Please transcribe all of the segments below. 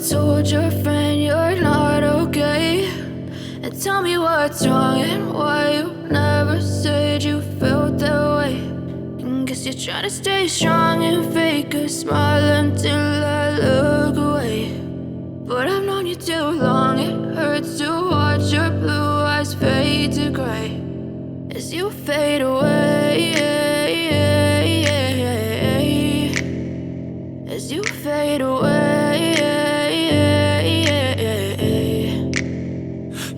told your friend you're not okay. And tell me what's wrong and why you never said you felt that way. And guess you're trying to stay strong and fake a smile until I look away. But I've known you too long, it hurts to watch your blue eyes fade to gray as you fade away, as you fade away.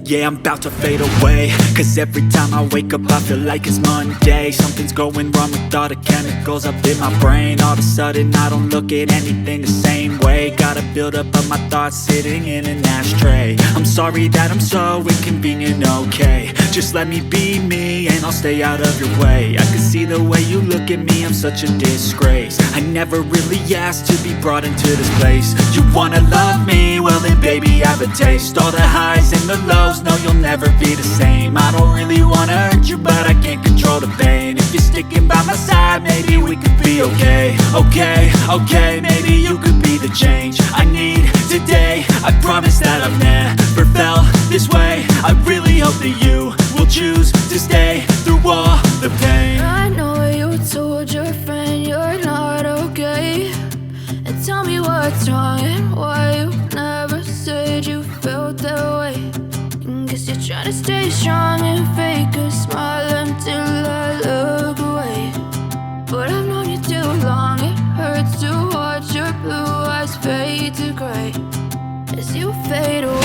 Yeah, I'm about to fade away, cause every time I wake up I feel like it's Monday. Something's going wrong with all the chemicals up in my brain. All of a sudden I don't look at anything the same way. Gotta build up of my thoughts sitting in an ashtray. I'm sorry that I'm so inconvenient, okay. Just let me be me and I'll stay out of your way. I can see the way you look at me, I'm such a disgrace. I never really asked to be brought into this place. You wanna love me? Well then baby have a taste. All the highs and the lows, no you'll never be the same. I don't really wanna hurt you but I can't control the pain. If you're sticking by my side maybe we could be okay. Okay, maybe you could be the change I need today. I promise that I've never felt this way. I really hope that you will choose to stay through all the pain. I know you told your friend you're not okay. And tell me what's wrong and why you never said you felt that way. And guess you're trying to stay strong and fake a smile until I look away. But I've known you too long, it hurts to watch your blue eyes fade to gray as you fade away.